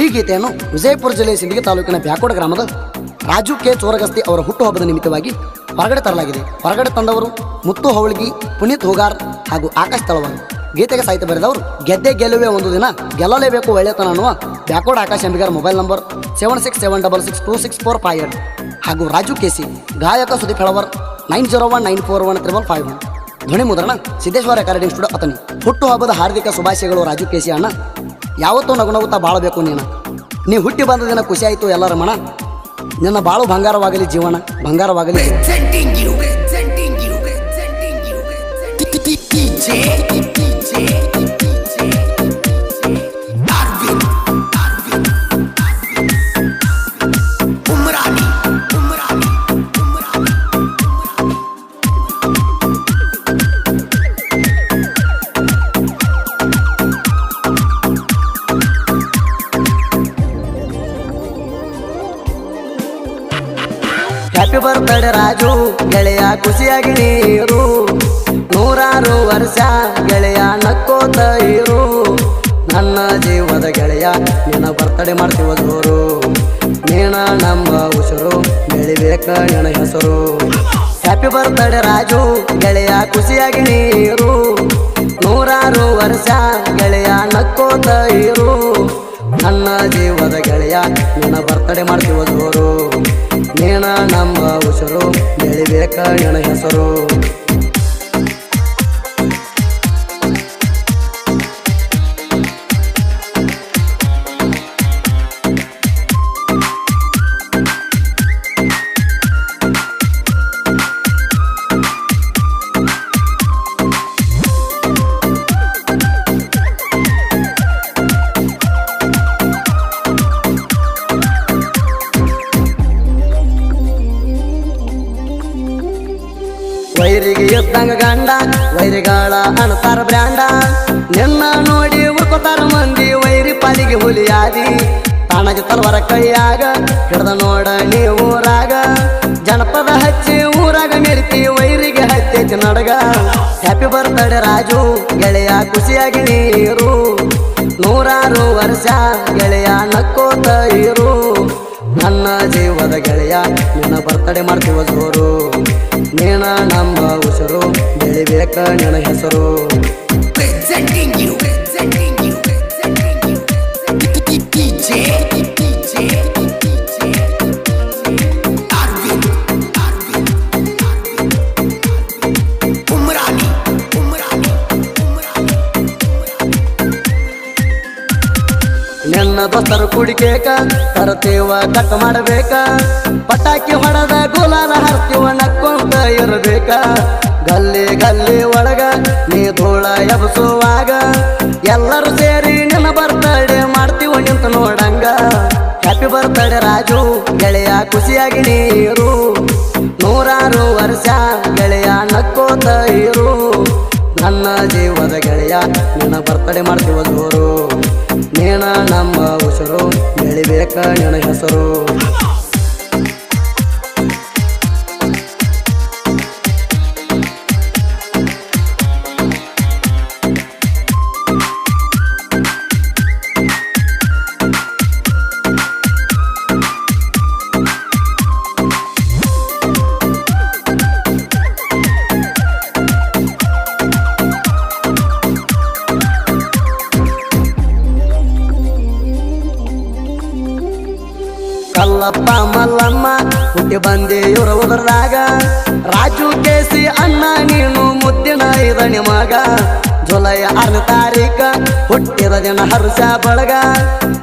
ಈ ಗೀತೆಯನ್ನು ವಿಜಯಪುರ ಜಿಲ್ಲೆಯ ಸಿಂದಗಿ ತಾಲೂಕಿನ ಬ್ಯಾಕೋಡ ಗ್ರಾಮದ ರಾಜು ಕೆ ಚೋರಗಸ್ತಿ ಅವರ ಹುಟ್ಟುಹಬ್ಬದ ನಿಮಿತ್ತವಾಗಿ ಹೊರಗಡೆ ತರಲಾಗಿದೆ. ಹೊರಗಡೆ ತಂದವರು ಮುತ್ತು ಹವಳಗಿ, ಪುನೀತ್ ಹುಗಾರ್ ಹಾಗೂ ಆಕಾಶ್ ತಳವಾರ್. ಗೀತೆಗೆ ಸಾಹಿತ್ಯ ಬರೆದವರು ಗೆದ್ದೆ ಗೆಲ್ಲುವೆ ಒಂದು ದಿನ ಗೆಲ್ಲಲೇಬೇಕು ಒಳ್ಳೆತನ ಅನ್ನುವ ಬ್ಯಾಕೋಡ ಆಕಾಶ್ ಅಂಬಿಗಾರ್. ಮೊಬೈಲ್ ನಂಬರ್ 7676662458 ಹಾಗೂ ರಾಜು ಕೆಸಿ. ಗಾಯಕ ಸುದೀಪ್ ಹೆಳವರ್ 9019415551. ಧ್ವನಿ ಮುದ್ರಣ ಸಿದ್ದೇಶ್ವರ ರೆಕಾರ್ಡಿಂಗ್ ಸ್ಟುಡಿಯೋ ಅತನಿ. ಹುಟ್ಟುಹಬ್ಬದ ಹಾರ್ದಿಕ ಶುಭಾಶಯಗಳು ರಾಜು ಕೆಸಿ ಅಣ್ಣ. ಯಾವತ್ತೂ ನಗುನಗುತ್ತಾ ಬಾಳಬೇಕು ನೀ ಹುಟ್ಟಿ ಬಂದ ದಿನ ಖುಷಿ ಆಯಿತು ಎಲ್ಲರ ಮನ. ನಿನ್ನ ಬಾಳು ಬಂಗಾರವಾಗಲಿ, ಜೀವನ ಬಂಗಾರವಾಗಲಿ. ಹ್ಯಾಪಿ ಬರ್ತ್ಡೇ ರಾಜು ಗೆಳೆಯ, ಖುಷಿಯಾಗಿ ನೀರು 100 ವರ್ಷ ಗೆಳೆಯ, ನಕ್ಕೋತ ಇರು. ನನ್ನ ಜೀವದ ಗೆಳೆಯ, ನಿನ್ನ ಬರ್ತಡೇ ಮಾಡ್ತೀವ ಜೋರು. ನೀನ ನಮ್ಮ ಉಸಿರು, ಬೆಳಿಬೇಕ ನಿನ್ನ ಹೆಸರು. ಹ್ಯಾಪಿ ಬರ್ತ್ಡೇ ರಾಜು ಗೆಳೆಯ, ಖುಷಿಯಾಗಿ ನೀರು 100 ವರ್ಷ ಗೆಳೆಯ, ನಕ್ಕೋತ ಇರು. ನನ್ನ ಜೀವದ ಗೆಳೆಯ, ನಿನ್ನ ಬರ್ತಡೇ ಮಾಡ್ತೀವ ಜೋರು. ನೀನ ನಮ್ಮ ಉಸಿರು, ಬೆಳಿಬೇಕ ನಿನ್ನ ಹೆಸರು. ವೈರಿಗೆ ಎದ್ದಂಗ ಗಂಡ, ವೈರಿಗಳ ಅಣತಾರ ಬ್ರ್ಯಾಂಡ. ನಿನ್ನ ನೋಡಿ ಉಳ್ಕೋತಾರ ಮಂದಿ, ವೈರಿ ಪಾಲಿಗೆ ಹುಲಿಯಾದಿ. ತಾಣಜ ತಲ್ವರ ಕೈಯಾಗ ಹಿಡ್ದ ನೋಡ ನೀ ಊರಾಗ. ಜನಪದ ಹಚ್ಚಿ ಊರಾಗ ಮೆರಿತಿ, ವೈರಿಗೆ ಹತ್ತೈತಿ ನಡಗ. ಹ್ಯಾಪಿ ಬರ್ತ್ಡೇ ರಾಜು ಗೆಳೆಯ, ಖುಷಿಯಾಗಿ ನೀರು 100 ವರ್ಷ ಗೆಳೆಯ, ನಕ್ಕೋತ ಇರು. ನನ್ನ ಜೀವದ ಗೆಳೆಯ, ನಿನ್ನ ಬರ್ತಡೇ ಮಾಡ್ತೀವ ಜೋರು. ನೀನ ನಮ್ಮ ಉಸಿರು, ಬೆಳಿಬೇಕ ನಿನ್ನ ಹೆಸರು. ನಿನ್ನ ದೋಸ್ತರು ಕುಡಿಕೇಕ ತರತೇವ, ಕಟ್ ಮಾಡಬೇಕ. ಪಟಾಕಿ ಹೊಡೆದ ಗುಲಾಲ ಹರ್ತೀವ, ನಕ್ಕೊಂತ ಇರಬೇಕ. ಗಲ್ಲಿ ಗಲ್ಲಿ ಒಳಗ ನೀ ಧೂಳ ಎಬಸುವಾಗ, ಎಲ್ಲರೂ ಸೇರಿ ನಿನ್ನ ಬರ್ತಡೇ ಮಾಡ್ತೀವ ನಿಂತ ನೋಡಂಗ. ಹ್ಯಾಪಿ ಬರ್ತ್ಡೇ ರಾಜು ಗೆಳೆಯ, ಖುಷಿಯಾಗಿ ನೀರು 100 ವರ್ಷ ಗೆಳೆಯ, ನಕ್ಕೋತ ಇರು. ನನ್ನ ಜೀವದ ಗೆಳೆಯ, ನಿನ್ನ ಬರ್ತಡೇ ಮಾಡ್ತೀವ ಜೋರು. ನೀನ ನಮ್ಮ ಉಸಿರು, ಬೆಳಿಬೇಕ ನಿನ್ನ ಹೆಸರು. ಕಲ್ಲಪ್ಪ ಮಲ್ಲಮ್ಮ ಹುಟ್ಟಿ ಬಂದೆ ಇವ್ರ ಉದರ್ದಾಗ. ರಾಜು ಕೆಸಿ ಅಣ್ಣ ನೀನು ಮುದ್ದಿನ ಇದನಿ ಮಗ. ಜುಲೈ 6ನೇ ತಾರೀಕ ಹುಟ್ಟಿದ ದಿನ ಹರ್ಷ ಬಳಗ.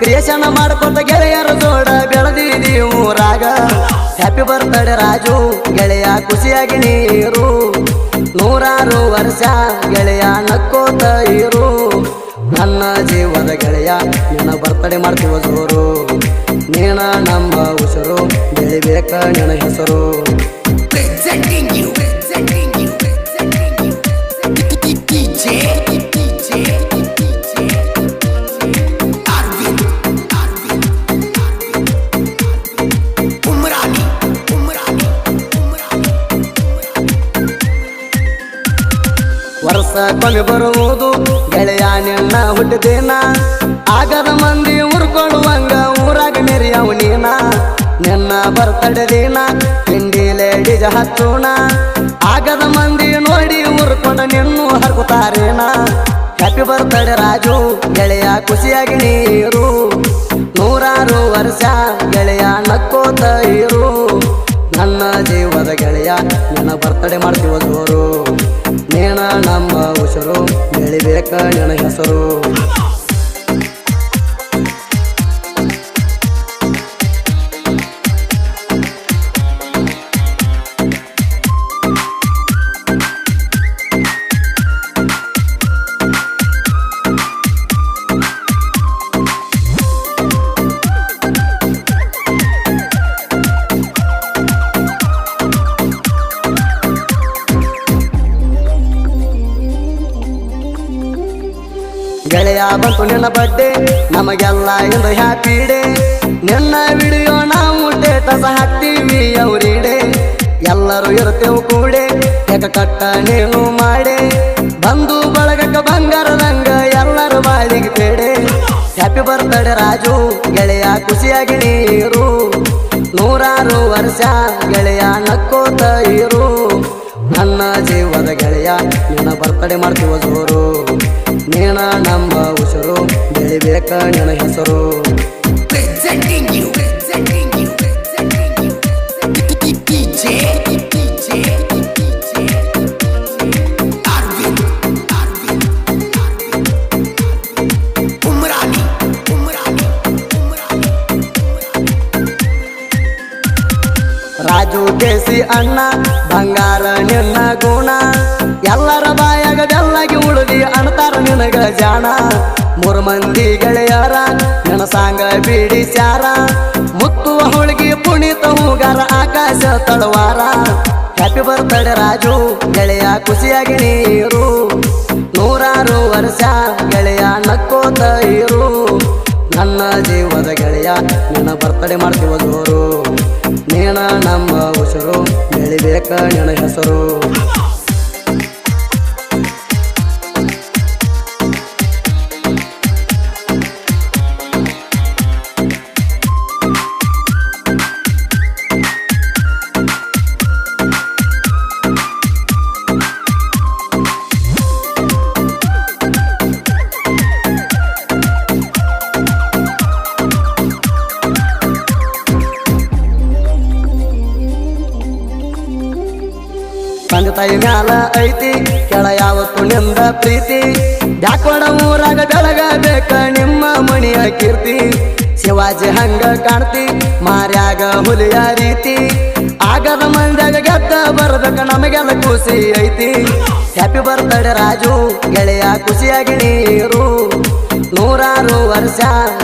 ಕ್ರಿಯೇಷನ್ ಮಾಡ್ಕೊತ ಗೆಳೆಯರ ಜೋಡ ಬೆಳೆದಿದಿ ಊರಾಗ. ಹ್ಯಾಪಿ ಬರ್ತ್ಡೇ ರಾಜು ಗೆಳೆಯ, ಖುಷಿಯಾಗಿ ನೀರು 100 ವರ್ಷ ಗೆಳೆಯ, ನಕ್ಕೋತ ಇರು. ನನ್ನ ಜೀವದ ಗೆಳೆಯ, ನಿನ್ನ ಬರ್ತಡೇ ಮಾಡ್ತೀವ ಜೋರು. ನೀನ ನಮ್ಮ ಉಸಿರು, ಬೆಳಿಬೇಕ ನಿನ್ನ ಹೆಸರು. ವರ್ಷ ಕೊನೆ ಬರುವುದು ಗೆಳೆಯ, ನಿನ್ನ ಹುಟ್ಟಿದೇನ. ಆಗದ ಮಂದಿ ಉರ್ಕೊಳ್ಳುವಂಗ ಬರ್ತಡೆ ದಿನ ತಿಂಡಿ ಲೇಡೀಸ್ ಹಚ್ಚೋಣ ಆಗದ ಮಂದಿ ನೋಡಿ ಉರ್ಕೊಂಡ ನಿನ್ನು ಹರ್ಗುತ್ತಾರೇನ ಹ್ಯಾಪಿ ಬರ್ತಡೆ ರಾಜು ಗೆಳೆಯ ಖುಷಿಯಾಗಿ ನೀರು ನೂರಾರು ವರ್ಷ ಗೆಳೆಯ ನಕ್ಕೋತ ಇರು ನನ್ನ ಜೀವದ ಗೆಳೆಯ ನನ್ನ ಬರ್ತಡೆ ಮಾಡ್ತೀವ ಜೋರು ನೀನ ನಮ್ಮ ಉಸಿರು ಬೆಳಿಬೇಕ ನಿನ್ನ ಹೆಸರು ಗೆಳೆಯ ಬಂತು ನಿನ್ನ ಬಡ್ಡೆ ನಮಗೆಲ್ಲ ಇಂದು ಹ್ಯಾಪಿ ಡೇ ನಿನ್ನ ವಿಡಿಯೋ ನಾವು ಸ್ಟೇಟಸ್ ಹಾಕ್ತೀವಿ ಅವರಿಡೆ ಎಲ್ಲರೂ ಇರ್ತೇವು ಕೂಡೆ ಏಕ ಕಟ್ಟ ನೀನು ಮಾಡೆ ಬಂದು ಬಳಗಕ್ಕ ಬಂಗಾರದಂಗ ಎಲ್ಲರ ಬಾಳಿಗೆ ಬೇಡೆ ಹ್ಯಾಪಿ ಬರ್ತಡೆ ರಾಜು ಗೆಳೆಯ ಖುಷಿಯಾಗಿ ನೀರು ನೂರಾರು ವರ್ಷ ಗೆಳೆಯ ನಕ್ಕೋತ ಇರು ನನ್ನ ಜೀವದ ಗೆಳೆಯ ನಿನ್ನ ಬರ್ತಡೆ ಮಾಡ್ತೀವ ಜೋರು ನೀನ ನಮ್ಮ ಉಸಿರು ಬೆಳಿಬೇಕ ನಿನ್ನ ಹೆಸರು ರಾಜು ಕೇಸಿ ಅಣ್ಣ ಬಂಗಾರ ನಿನ್ನ ಗುಣ ಎಲ್ಲರ ಬಾಯಾಗ ಬೆಲ್ಲಗಿ ಉಳಿದಿ ಅಣ್ತಾರ ನಿನಗ ಜಾಣ ಮೂರು ಮಂದಿ ಗೆಳೆಯರ ನೆನಸಾಂಗ ಬಿಡಿಸ್ಯಾರ ಮುತ್ತು ಹುಡುಗಿ ಪುಣಿತ ಹೂಗಾರ ಆಕಾಶ ತಳವಾರ ಹ್ಯಾಪಿ ಬರ್ತಡೆ ರಾಜು ಗೆಳೆಯ ಖುಷಿಯಾಗಿ ನೀರು ನೂರಾರು ವರ್ಷ ಗೆಳೆಯ ನಕ್ಕೋತ ಇರು ನನ್ನ ಜೀವದ ಗೆಳೆಯ ನಿನ್ನ ಬರ್ತಡೆ ಮಾಡ್ತೀವ ಜೋರು ನೀನ ನಮ್ಮ ಉಸಿರು ಬೆಳಿಬೇಕ ನಿನ್ನ ಹೆಸರು ತಂದೆ ತಾಯಿ ಮ್ಯಾಲ ಐತಿ ಕೆಳ ಯಾವತ್ತು ನಿಂದ ಪ್ರೀತಿ ಬ್ಯಾಕೋಡ ಊರಾಗ ಬೆಳಗಬೇಕ ನಿಮ್ಮ ಮಣಿಯ ಕೀರ್ತಿ ಶಿವಾಜಿ ಹಂಗ ಕಾಣ್ತಿ ಮಾರ್ಯಾಗ ಹುಲಿಯ ರೀತಿ ಆಗದ ಮಂದ್ಯಾಗ ಗೆದ್ದ ಬರ್ಬೇಕ ನಮಗೆಲ್ಲ ಖುಷಿ ಐತಿ ಹ್ಯಾಪಿ ಬರ್ತಡೆ ರಾಜು ಗೆಳೆಯ ಖುಷಿಯಾಗಿ ನೀರು ನೂರಾರು ವರ್ಷ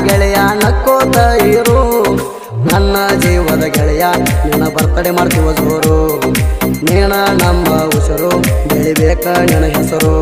ಗೆಳೆಯ ನಕ್ಕೋತ ಇರು ನನ್ನ ಜೀವದ ಗೆಳೆಯ ನಿನ್ನ ಬರ್ತಡೆ ಮಾಡ್ತೀವ ಜೋರು ನೀನ ನಮ್ಮ ಉಸಿರು ಬೆಳಿಬೇಕ ನಿನ್ನ ಹೆಸರು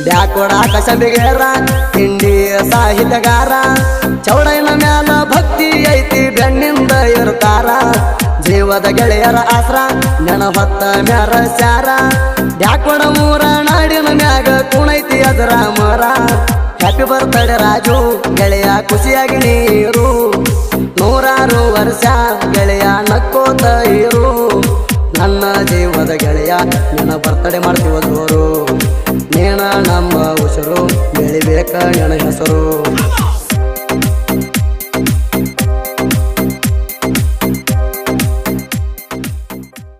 ಬ್ಯಾಕೋಡ ಕಸಬಿಗೇರ ತಿಂಡಿ ಸಾಹಿತ್ಯಗಾರ ಚೌಡೈನ ಮ್ಯಾಲ ಭಕ್ತಿ ಐತಿ ಬೆನ್ನಿಂದ ಇರ್ತಾರ ಜೀವದ ಗೆಳೆಯರ ಆಸ್ರ ನೆನ ಹೊತ್ತ ಮ್ಯಾರ ಸ್ಯಾರ ಬ್ಯಾಕೋಡ ಊರ ನಾಡಿನ ಮ್ಯಾಗ ಕುಣೈತಿ ಅದರ ಮರ ಹ್ಯಾಪಿ ಬರ್ತಡೆ ರಾಜು ಗೆಳೆಯ ಖುಷಿಯಾಗಿ ನೀರು ನೂರಾರು ವರ್ಷ ಗೆಳೆಯ ನಕ್ಕೋತ ಇರು ನನ್ನ ಜೀವದ ಗೆಳೆಯ ನಿನ್ನ ಬರ್ತಡೆ ಮಾಡ್ತೀವ ಜೋರು ನೀನ ನಮ್ಮ ಉಸಿರು ಬೆಳಿಬೇಕ ನಿನ್ನ ಹೆಸರು